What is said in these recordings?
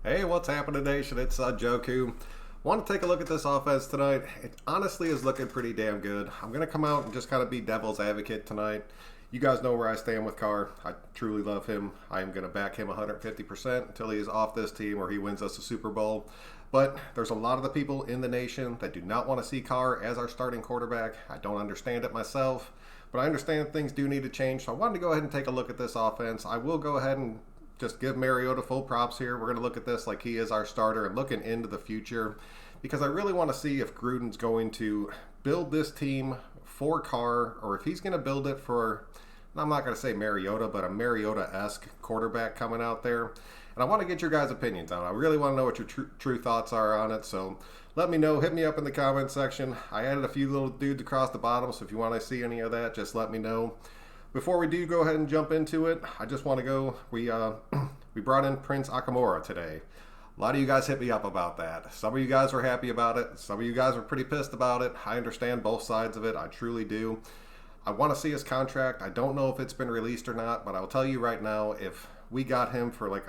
Hey, what's happening, Nation? It's Joku. Want to take a look at this offense tonight? It honestly is looking pretty damn good. I'm going to come out and just kind of be devil's advocate tonight. You guys know where I stand with Carr. I truly love him. I am going to back him 150% until he is off this team or he wins us a Super Bowl. But there's a lot of the people in the nation that do not want to see Carr as our starting quarterback. I don't understand it myself, but I understand things do need to change. So I wanted to go ahead and take a look at this offense. I will go ahead and just give Mariota full props here. We're going to look at this like he is our starter and looking into the future because I really want to see if Gruden's going to build this team for Carr or if he's going to build it for, I'm not going to say Mariota, but a Mariota-esque quarterback coming out there. And I want to get your guys' opinions on it. I really want to know what your true thoughts are on it. So let me know. Hit me up in the comment section. I added a few little dudes across the bottom, so if you want to see any of that, just let me know. Before we do go ahead and jump into it, I just want to go, we brought in Prince Akamora today. A lot of you guys hit me up about that. Some of you guys were happy about it. Some of you guys were pretty pissed about it. I understand both sides of it. I truly do. I want to see his contract. I don't know if it's been released or not, but I'll tell you right now, if we got him for like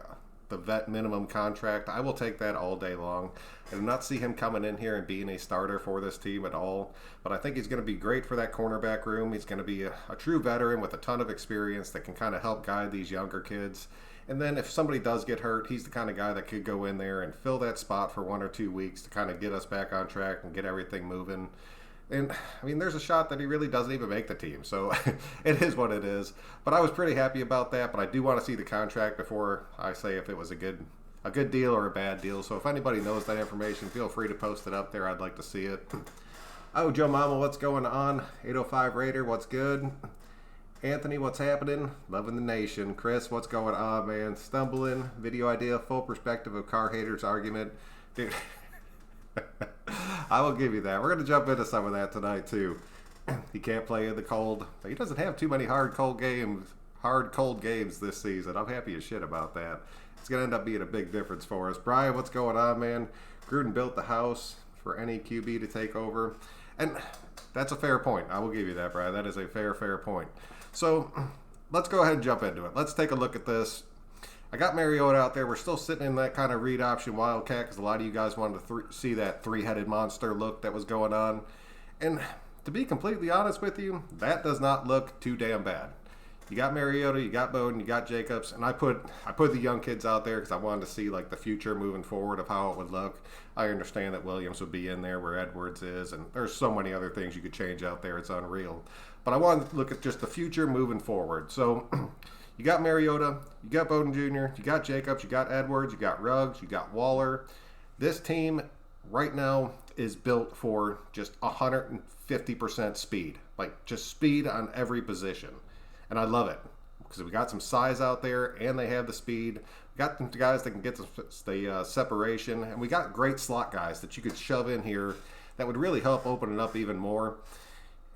the vet minimum contract, I will take that all day long. I do not see him coming in here and being a starter for this team at all, but I think he's going to be great for that cornerback room. He's going to be a true veteran with a ton of experience that can kind of help guide these younger kids. And then if somebody does get hurt, he's the kind of guy that could go in there and fill that spot for 1 or 2 weeks to kind of get us back on track and get everything moving. And, I mean, there's a shot that he really doesn't even make the team, so it is what it is. But I was pretty happy about that, but I do want to see the contract before I say if it was a good deal or a bad deal. So if anybody knows that information, feel free to post it up there. I'd like to see it. Oh, Joe Mama, what's going on? 805 Raider, what's good? Anthony, what's happening? Loving the nation. Chris, what's going on, man? Stumbling, video idea, full perspective of Carr haters argument. Dude, I will give you that. We're going to jump into some of that tonight, too. He can't play in the cold. He doesn't have too many hard, cold games this season. I'm happy as shit about that. It's going to end up being a big difference for us. Brian, what's going on, man? Gruden built the house for any QB to take over. And that's a fair point. I will give you that, Brian. That is a fair point. So let's go ahead and jump into it. Let's take a look at this. I got Mariota out there. We're still sitting in that kind of read option wildcat because a lot of you guys wanted to see that three-headed monster look that was going on. And to be completely honest with you, that does not look too damn bad. You got Mariota, you got Bowden, you got Jacobs, and I put the young kids out there because I wanted to see like the future moving forward of how it would look. I understand that Williams would be in there where Edwards is, and there's so many other things you could change out there. It's unreal. But I wanted to look at just the future moving forward. So you got Mariota, you got Bowden Jr., you got Jacobs, you got Edwards, you got Ruggs, you got Waller. This team right now is built for just 150% speed, like just speed on every position. And I love it because we got some size out there and they have the speed. We got some guys that can get the separation, and we got great slot guys that you could shove in here that would really help open it up even more.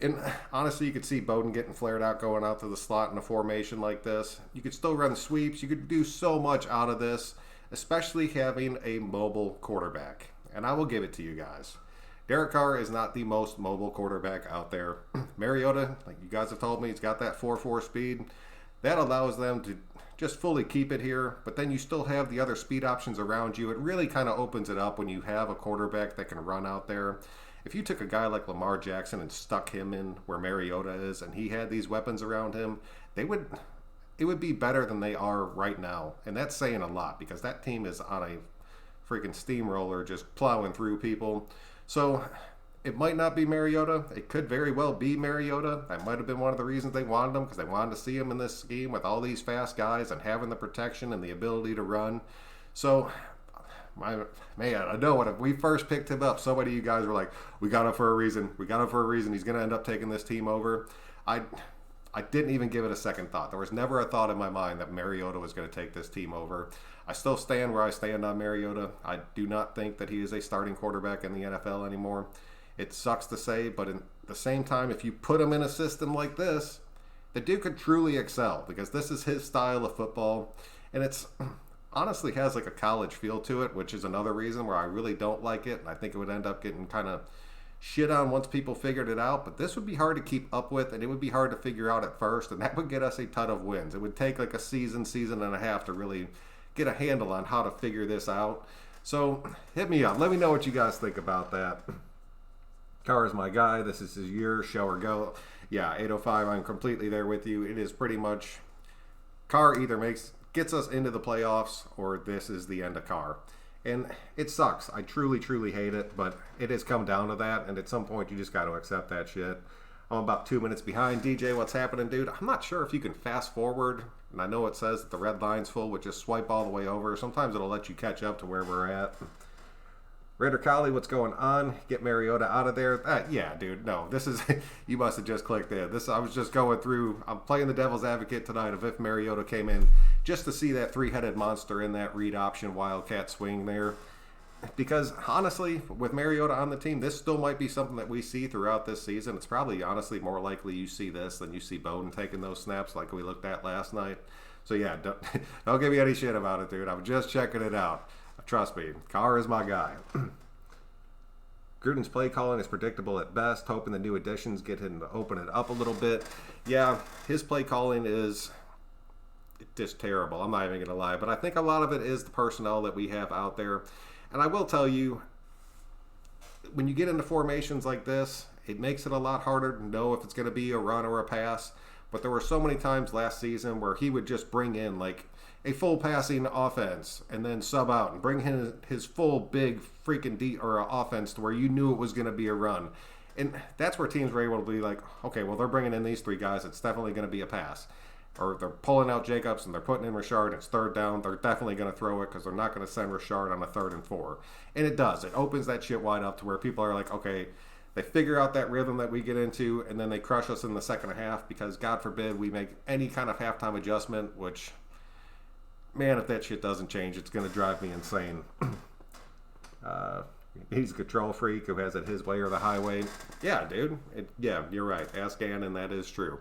And honestly, you could see Bowden getting flared out, going out to the slot in a formation like this. You could still run sweeps. You could do so much out of this, especially having a mobile quarterback. And I will give it to you guys. Derek Carr is not the most mobile quarterback out there. Mariota, like you guys have told me, he's got that 4.4 speed. That allows them to just fully keep it here, but then you still have the other speed options around you. It really kind of opens it up when you have a quarterback that can run out there. If you took a guy like Lamar Jackson and stuck him in where Mariota is and he had these weapons around him, it would be better than they are right now. And that's saying a lot because that team is on a freaking steamroller just plowing through people. So it might not be Mariota. It could very well be Mariota. That might have been one of the reasons they wanted him because they wanted to see him in this scheme with all these fast guys and having the protection and the ability to run. So I know when we first picked him up, so many of you guys were like, we got him for a reason. He's going to end up taking this team over. I didn't even give it a second thought. There was never a thought in my mind that Mariota was going to take this team over. I still stand where I stand on Mariota. I do not think that he is a starting quarterback in the NFL anymore. It sucks to say, but at the same time, if you put him in a system like this, the dude could truly excel because this is his style of football. And it's honestly has like a college feel to it, which is another reason where I really don't like it. And I think it would end up getting kind of shit on once people figured it out. But this would be hard to keep up with, and it would be hard to figure out at first. And that would get us a ton of wins. It would take like a season and a half to really get a handle on how to figure this out. So hit me up. Let me know what you guys think about that. Carr is my guy. This is his year. Show or go. Yeah, 805. I'm completely there with you. It is pretty much Carr either gets us into the playoffs or this is the end of Carr. And it sucks. I truly, truly hate it, but it has come down to that, and at some point you just got to accept that shit. I'm about 2 minutes behind. DJ, what's happening, dude? I'm not sure if you can fast forward, and I know it says that the red line's full, but just swipe all the way over. Sometimes it'll let you catch up to where we're at. Raider Collie, what's going on? Get Mariota out of there. Yeah, dude, no. This is, you must have just clicked in. I was just going through, I'm playing the devil's advocate tonight of if Mariota came in just to see that three-headed monster in that read option Wildcat swing there. Because, honestly, with Mariota on the team, this still might be something that we see throughout this season. It's probably, honestly, more likely you see this than you see Bowden taking those snaps like we looked at last night. So, yeah, don't give me any shit about it, dude. I'm just checking it out. Trust me, Carr is my guy. Gruden's play calling is predictable at best, hoping the new additions get him to open it up a little bit. Yeah, his play calling is just terrible. I'm not even going to lie. But I think a lot of it is the personnel that we have out there. And I will tell you, when you get into formations like this, it makes it a lot harder to know if it's going to be a run or a pass. But there were so many times last season where he would just bring in like a full passing offense and then sub out and bring in his full big freaking offense to where you knew it was going to be a run. And that's where teams were able to be like, okay, well, they're bringing in these three guys. It's definitely going to be a pass. Or they're pulling out Jacobs and they're putting in Richard. It's third down. They're definitely going to throw it because they're not going to send Richard on a 3rd and 4. And it does. It opens that shit wide up to where people are like, okay, they figure out that rhythm that we get into, and then they crush us in the second half because, God forbid, we make any kind of halftime adjustment, which, man, if that shit doesn't change, it's going to drive me insane. He's a control freak who has it his way or the highway. Yeah, dude. Yeah, you're right. Ask Gannon, that is true.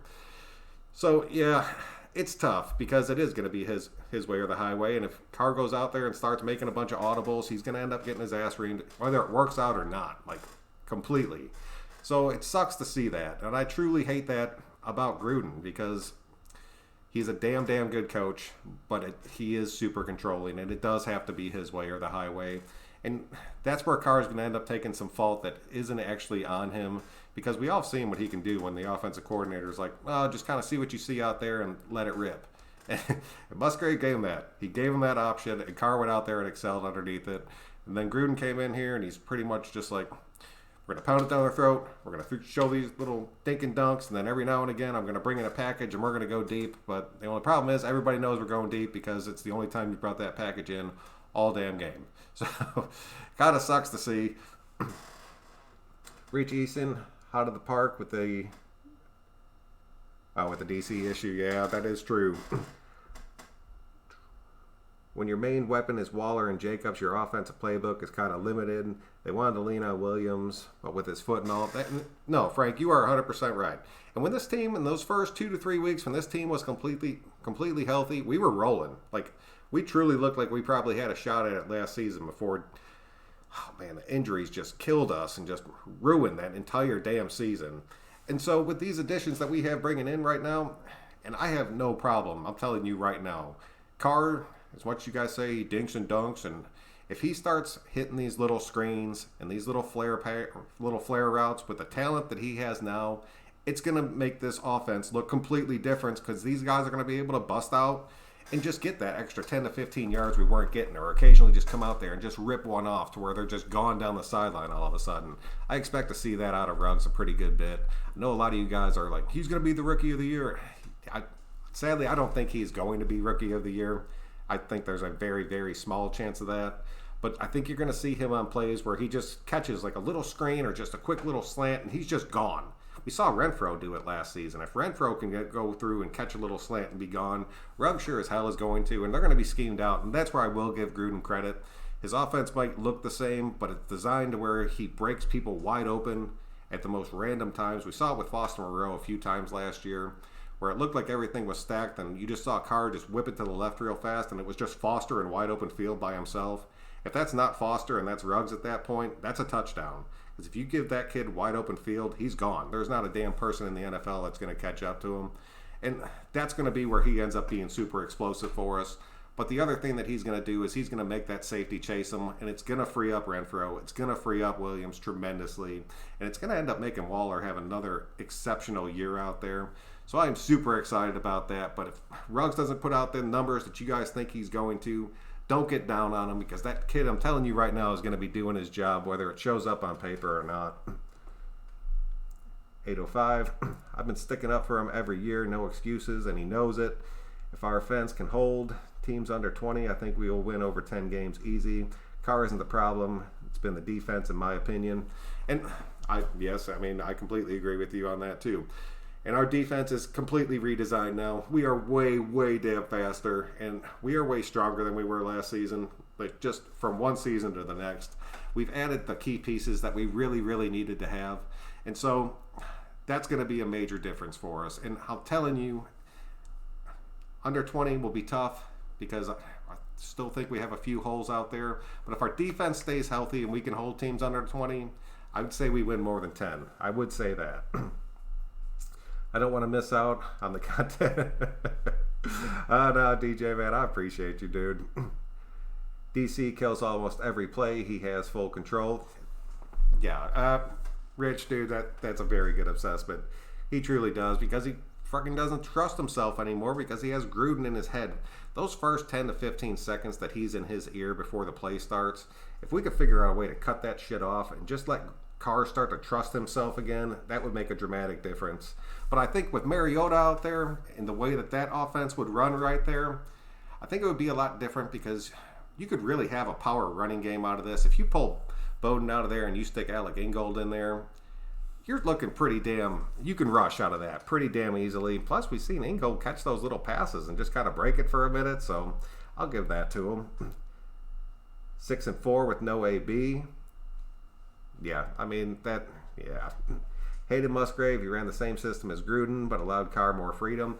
So, yeah, it's tough because it is going to be his way or the highway, and if Carr goes out there and starts making a bunch of audibles, he's going to end up getting his ass reamed, whether it works out or not. Like, completely. So it sucks to see that. And I truly hate that about Gruden because he's a damn good coach, but he is super controlling, and it does have to be his way or the highway. And that's where Carr is going to end up taking some fault that isn't actually on him because we all seen what he can do when the offensive coordinator is like, oh, just kind of see what you see out there and let it rip. And Musgrave gave him that. He gave him that option, and Carr went out there and excelled underneath it. And then Gruden came in here, and he's pretty much just like, we're going to pound it down their throat. We're going to show these little dinking dunks. And then every now and again, I'm going to bring in a package and we're going to go deep. But the only problem is everybody knows we're going deep because it's the only time you brought that package in all damn game. So kind of sucks to see. Reach Easton out of the park with the DC issue. Yeah, that is true. When your main weapon is Waller and Jacobs, your offensive playbook is kind of limited. They wanted to lean on Williams, but with his foot and all that. No, Frank, you are 100% right. And when this team, in those first 2 to 3 weeks, when this team was completely healthy, we were rolling. Like, we truly looked like we probably had a shot at it last season before, oh man, the injuries just killed us and just ruined that entire damn season. And so with these additions that we have bringing in right now, and I have no problem, I'm telling you right now, Carr, is what you guys say, he dinks and dunks, and if he starts hitting these little screens and these little flare routes with the talent that he has now, it's going to make this offense look completely different because these guys are going to be able to bust out and just get that extra 10 to 15 yards we weren't getting, or occasionally just come out there and just rip one off to where they're just gone down the sideline all of a sudden. I expect to see that out of Ruggs a pretty good bit. I know a lot of you guys are like, he's going to be the rookie of the year. Sadly, I don't think he's going to be rookie of the year. I think there's a very, very small chance of that. But I think you're going to see him on plays where he just catches like a little screen or just a quick little slant, and he's just gone. We saw Renfro do it last season. If Renfro can go through and catch a little slant and be gone, Ruggs sure as hell is going to, and they're going to be schemed out. And that's where I will give Gruden credit. His offense might look the same, but it's designed to where he breaks people wide open at the most random times. We saw it with Foster Moreau a few times last year, where it looked like everything was stacked, and you just saw Carr just whip it to the left real fast, and it was just Foster in wide open field by himself. If that's not Foster and that's Ruggs at that point, that's a touchdown. Because if you give that kid wide open field, he's gone. There's not a damn person in the NFL that's going to catch up to him. And that's going to be where he ends up being super explosive for us. But the other thing that he's going to do is he's going to make that safety chase him, and it's going to free up Renfrow. It's going to free up Williams tremendously, and it's going to end up making Waller have another exceptional year out there. So I'm super excited about that. But if Ruggs doesn't put out the numbers that you guys think he's going to, don't get down on him, because that kid, I'm telling you right now, is going to be doing his job, whether it shows up on paper or not. 805. I've been sticking up for him every year, no excuses, and he knows it. If our offense can hold teams under 20, I think we will win over 10 games easy. Carr isn't the problem. It's been the defense, in my opinion. And I completely agree with you on that too. And our defense is completely redesigned now. We are way, way damn faster, and we are way stronger than we were last season. Like, just from one season to the next, we've added the key pieces that we really, really needed to have. And so that's going to be a major difference for us. And I'm telling you, under 20 will be tough, because I still think we have a few holes out there. But if our defense stays healthy and we can hold teams under 20, I would say we win more than 10. I would say that. I don't want to miss out on the content. Oh, no, DJ, man, I appreciate you, dude. DC kills almost every play. He has full control. Yeah, Rich, dude, that's a very good assessment. He truly does, because he fucking doesn't trust himself anymore, because he has Gruden in his head. Those first 10 to 15 seconds that he's in his ear before the play starts, if we could figure out a way to cut that shit off and just let Carr start to trust himself again, that would make a dramatic difference. But I think with Mariota out there and the way that offense would run right there, I think it would be a lot different, because you could really have a power running game out of this. If you pull Bowden out of there and you stick Alec Ingold in there, you're looking pretty damn, you can rush out of that pretty damn easily. Plus, we've seen Ingold catch those little passes and just kind of break it for a minute, so I'll give that to him. 6-4 with no AB. Yeah, I mean, Hated Musgrave. He ran the same system as Gruden, but allowed Carr more freedom.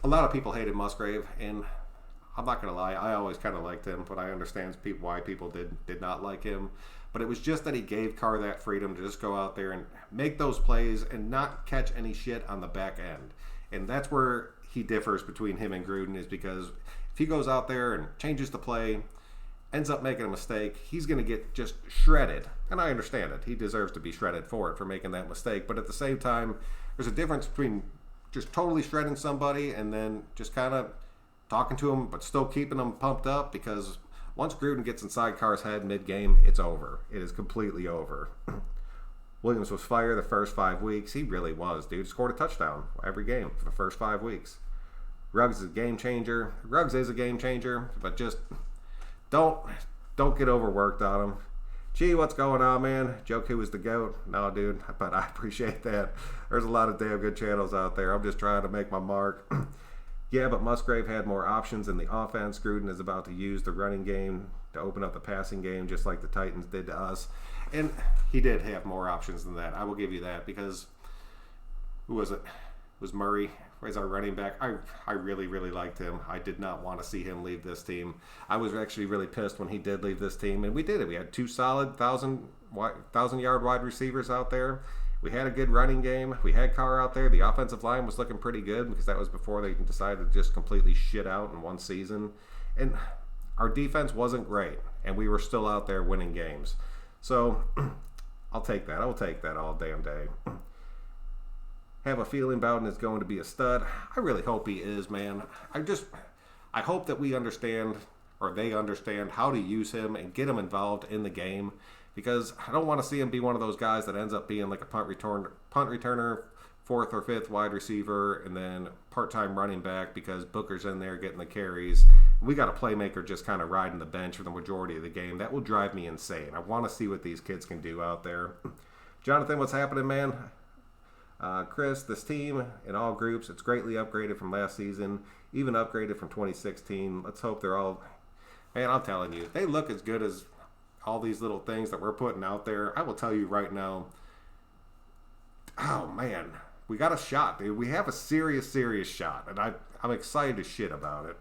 A lot of people hated Musgrave, and I'm not going to lie, I always kind of liked him, but I understand why people did not like him. But it was just that he gave Carr that freedom to just go out there and make those plays and not catch any shit on the back end. And that's where he differs between him and Gruden, is because if he goes out there and changes the play, ends up making a mistake, he's going to get just shredded. And I understand it. He deserves to be shredded for it, for making that mistake. But at the same time, there's a difference between just totally shredding somebody and then just kind of talking to him but still keeping them pumped up, because once Gruden gets inside Carr's head mid-game, it's over. It is completely over. Williams was fired the first 5 weeks. He really was, dude. Scored a touchdown every game for the first 5 weeks. Ruggs is a game changer. Ruggs is a game changer, but just don't get overworked on him. Gee, what's going on, man? Joku is the GOAT. No, dude, but I appreciate that. There's a lot of damn good channels out there. I'm just trying to make my mark. Yeah, but Musgrave had more options in the offense. Gruden is about to use the running game to open up the passing game, just like the Titans did to us. And he did have more options than that. I will give you that, because who was it? It was Murray. He's our running back. I really, really liked him. I did not want to see him leave this team. I was actually really pissed when he did leave this team, and we did it. We had 2 solid 1,000-yard wide receivers out there. We had a good running game. We had Carr out there. The offensive line was looking pretty good, because that was before they decided to just completely shit out in one season. And our defense wasn't great, and we were still out there winning games. So I'll take that. I'll take that all damn day. Have a feeling Bowden is going to be a stud. I really hope he is, man. I hope that we understand, or they understand, how to use him and get him involved in the game, because I don't want to see him be one of those guys that ends up being like a punt returner, 4th or 5th wide receiver, and then part-time running back because Booker's in there getting the carries. We got a playmaker just kind of riding the bench for the majority of the game. That will drive me insane. I want to see what these kids can do out there. Jonathan, what's happening, man? Chris, this team in all groups, it's greatly upgraded from last season, even upgraded from 2016. Let's hope they're all... Man, I'm telling you, they look as good as all these little things that we're putting out there. I will tell you right now, oh, man, we got a shot, dude. We have a serious, serious shot, and I'm excited as shit about it.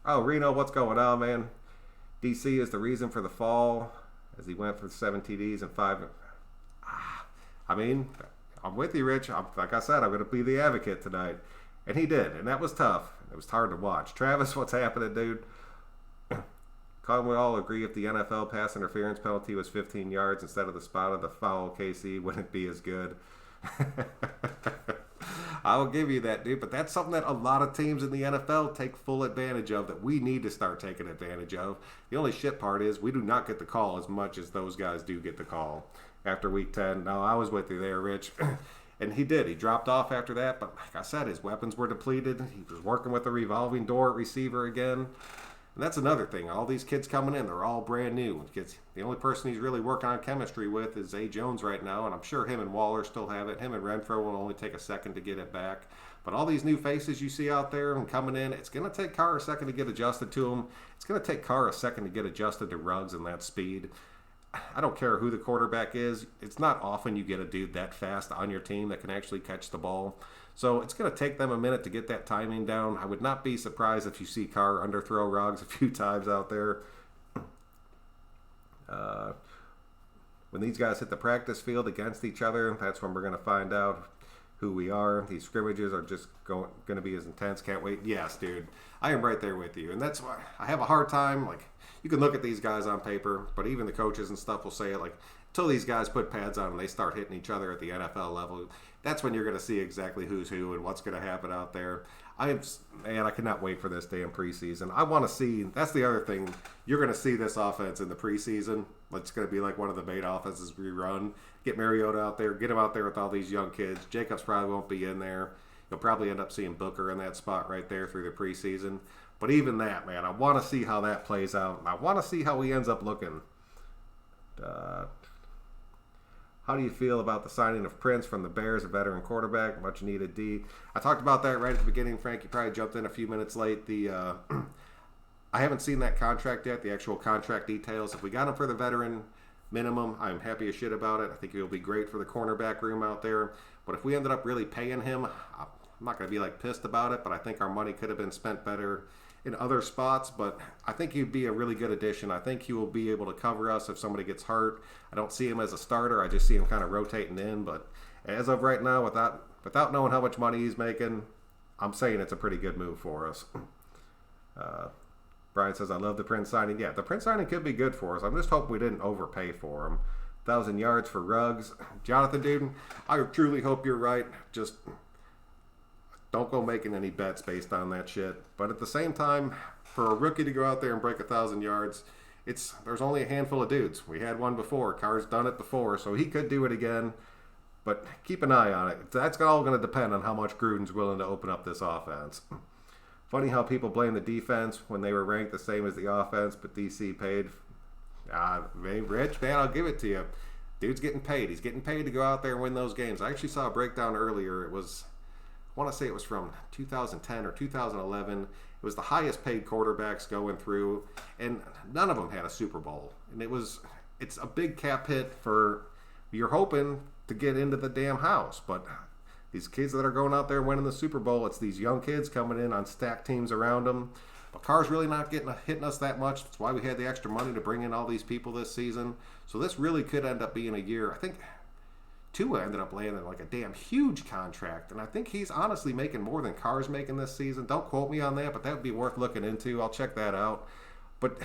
Reno, what's going on, man? DC is the reason for the fall, as he went for 7 TDs and 5... I mean, I'm with you, Rich. Like I said, I'm going to be the advocate tonight. And he did, and that was tough. It was hard to watch. Travis, what's happening, dude? Can we all agree if the NFL pass interference penalty was 15 yards instead of the spot of the foul, KC wouldn't be as good? I will give you that, dude, but that's something that a lot of teams in the NFL take full advantage of that we need to start taking advantage of. The only shit part is we do not get the call as much as those guys do get the call after week 10. Now, I was with you there, Rich. And he did. He dropped off after that, but like I said, his weapons were depleted. He was working with a revolving door at receiver again. And that's another thing. All these kids coming in, they're all brand new. The only person he's really working on chemistry with is A. Jones right now, and I'm sure him and Waller still have it. Him and Renfro will only take a second to get it back. But all these new faces you see out there and coming in, it's going to take Carr a second to get adjusted to them. It's going to take Carr a second to get adjusted to Ruggs and that speed. I don't care who the quarterback is. It's not often you get a dude that fast on your team that can actually catch the ball. So it's going to take them a minute to get that timing down. I would not be surprised if you see Carr underthrow Ruggs a few times out there. When these guys hit the practice field against each other, that's when we're going to find out who we are. These scrimmages are just going to be as intense. Can't wait. Yes, dude. I am right there with you. And that's why I have a hard time. Like, you can look at these guys on paper, but even the coaches and stuff will say it, like, until these guys put pads on and they start hitting each other at the NFL level, that's when you're going to see exactly who's who and what's going to happen out there. I cannot wait for this damn preseason. I want to see, that's the other thing, you're going to see this offense in the preseason. It's going to be like one of the bait offenses we run. Get Mariota out there, get him out there with all these young kids. Jacobs probably won't be in there. You'll probably end up seeing Booker in that spot right there through the preseason. But even that, man, I want to see how that plays out. I want to see how he ends up looking. How do you feel about the signing of Prince from the Bears, a veteran quarterback, much needed D? I talked about that right at the beginning, Frank. You probably jumped in a few minutes late. I haven't seen that contract yet, the actual contract details. If we got him for the veteran minimum, I'm happy as shit about it. I think he'll be great for the cornerback room out there. But if we ended up really paying him, I'm not going to be like pissed about it, but I think our money could have been spent better in other spots. But I think he'd be a really good addition. I think he will be able to cover us if somebody gets hurt. I don't see him as a starter. I just see him kind of rotating in. But as of right now, without knowing how much money he's making, I'm saying it's a pretty good move for us. Brian says, I love the Prince signing. Yeah, the Prince signing could be good for us. I'm just hoping we didn't overpay for him. 1,000 yards for Ruggs. Jonathan, dude, I truly hope you're right. Just don't go making any bets based on that shit. But at the same time, for a rookie to go out there and break 1,000 yards, there's only a handful of dudes. We had one before. Carr's done it before, so he could do it again. But keep an eye on it. That's all going to depend on how much Gruden's willing to open up this offense. Funny how people blame the defense when they were ranked the same as the offense, but DC paid. Rich, man, I'll give it to you. Dude's getting paid. He's getting paid to go out there and win those games. I actually saw a breakdown earlier. I want to say it was from 2010 or 2011. It was the highest paid quarterbacks going through, and none of them had a Super Bowl. And it's a big cap hit for, you're hoping to get into the damn house, but these kids that are going out there winning the Super Bowl, it's these young kids coming in on stacked teams around them. But Carr's really not hitting us that much. That's why we had the extra money to bring in all these people this season. So this really could end up being a year. I think Tua ended up landing like a damn huge contract, and I think he's honestly making more than Carr's making this season. Don't quote me on that, but that would be worth looking into. I'll check that out. But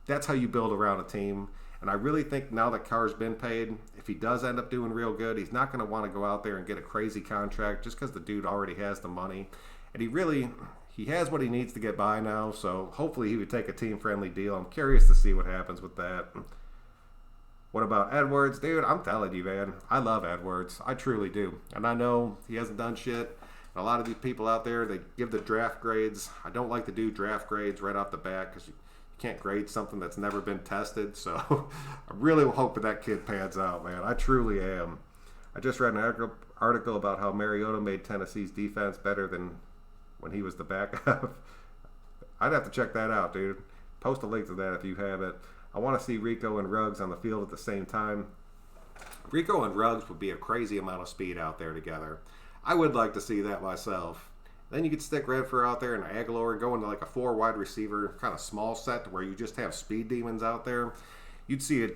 that's how you build around a team. And I really think now that Carr's been paid, if he does end up doing real good, he's not going to want to go out there and get a crazy contract just because the dude already has the money. And he has what he needs to get by now, so hopefully he would take a team-friendly deal. I'm curious to see what happens with that. What about Edwards? Dude, I'm telling you, man, I love Edwards. I truly do. And I know he hasn't done shit. A lot of these people out there, they give the draft grades. I don't like to do draft grades right off the bat because you can't grade something that's never been tested. So I'm really hoping that kid pans out, man. I truly am. I just read an article about how Mariota made Tennessee's defense better than when he was the backup. I'd have to check that out, dude. Post a link to that if you have it. I want to see Rico and Ruggs on the field at the same time. Rico and Ruggs would be a crazy amount of speed out there together. I would like to see that myself. Then you could stick Redford out there and Aguilar and go into like a 4 wide receiver kind of small set to where you just have speed demons out there. You'd see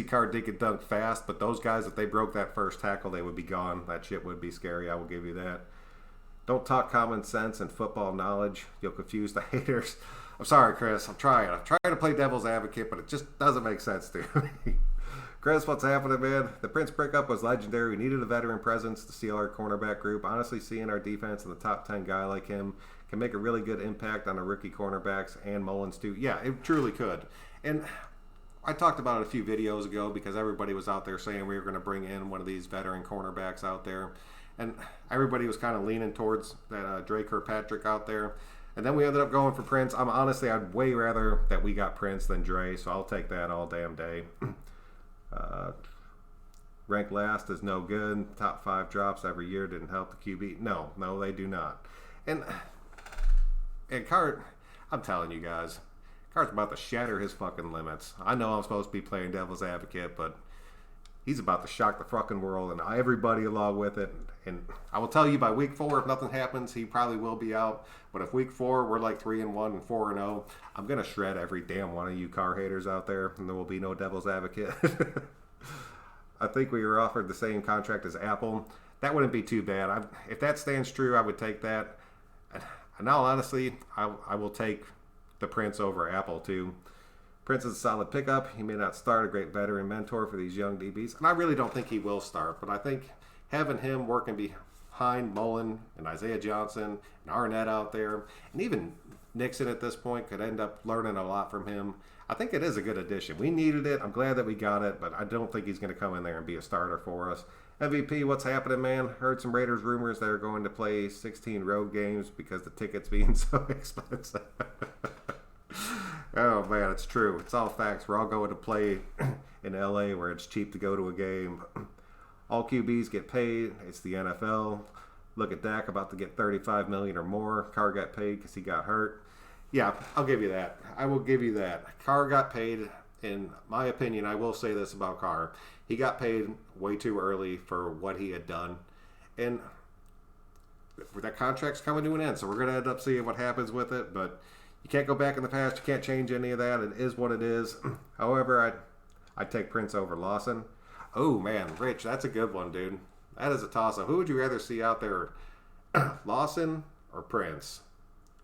Carr dink and dunk fast, but those guys, if they broke that first tackle, they would be gone. That shit would be scary. I will give you that. Don't talk common sense and football knowledge. You'll confuse the haters. I'm sorry, Chris. I'm trying to play devil's advocate, but it just doesn't make sense to me. Chris, what's happening, man? The Prince breakup was legendary. We needed a veteran presence to seal our cornerback group. Honestly, seeing our defense and the top 10 guy like him can make a really good impact on the rookie cornerbacks and Mullins too. Yeah, it truly could. And I talked about it a few videos ago because everybody was out there saying we were going to bring in one of these veteran cornerbacks out there. And everybody was kind of leaning towards that Dre Kirkpatrick out there. And then we ended up going for Prince. I'd way rather that we got Prince than Dre, so I'll take that all damn day. Ranked last is no good. Top 5 drops every year didn't help the QB. No, they do not. And Carr, I'm telling you guys, Carr's about to shatter his fucking limits. I know I'm supposed to be playing devil's advocate, but he's about to shock the fucking world and everybody along with it. And I will tell you, by week 4, if nothing happens, he probably will be out. But if week 4 we're like 3-1 and 4-0, I'm gonna shred every damn one of you Carr haters out there, and there will be no devil's advocate. I think we were offered the same contract as Apple. That wouldn't be too bad. If that stands true, I would take that. And now, honestly, I will take the Prince over Apple too. Prince is a solid pickup. He may not start, a great veteran mentor for these young DBs. And I really don't think he will start, but I think having him working behind Mullen and Isaiah Johnson and Arnett out there, and even Nixon at this point could end up learning a lot from him. I think it is a good addition. We needed it. I'm glad that we got it, but I don't think he's going to come in there and be a starter for us. MVP, what's happening, man? Heard some Raiders rumors they're going to play 16 road games because the tickets being so expensive. Oh, man, it's true. It's all facts. We're all going to play in L.A. where it's cheap to go to a game. All QBs get paid. It's the NFL. Look at Dak, about to get $35 million or more. Carr got paid because he got hurt. Yeah, I'll give you that. I will give you that. Carr got paid. In my opinion, I will say this about Carr. He got paid way too early for what he had done. And that contract's coming to an end, so we're going to end up seeing what happens with it. But you can't go back in the past. You can't change any of that. It is what it is. However, I'd take Prince over Lawson. Oh, man, Rich, that's a good one, dude. That is a toss-up. Who would you rather see out there, Lawson or Prince?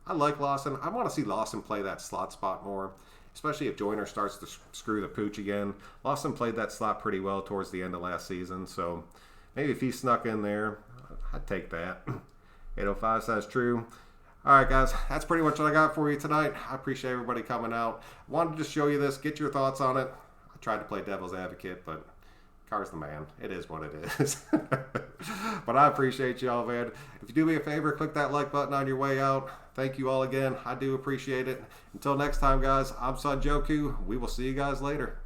I like Lawson. I want to see Lawson play that slot spot more, especially if Joyner starts to screw the pooch again. Lawson played that slot pretty well towards the end of last season, so maybe if he snuck in there, I'd take that. 805 says true. All right, guys, that's pretty much what I got for you tonight. I appreciate everybody coming out. Wanted to show you this, get your thoughts on it. I tried to play devil's advocate, but Carr's the man. It is what it is. But I appreciate y'all, man. If you do me a favor, click that like button on your way out. Thank you all again. I do appreciate it. Until next time, guys, I'm Son Joku. We will see you guys later.